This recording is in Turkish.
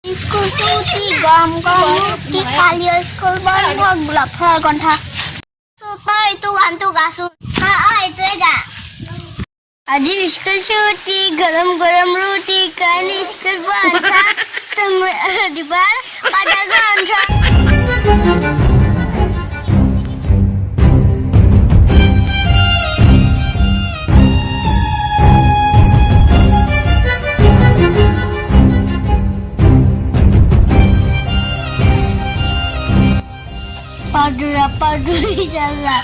School suti gom-gom di kali school bang gelap kontrak. Super itu kan tugas. Itu aja. Aji school suti garam-garam roti kan school banta di bar pada kontrak. Padu di sana.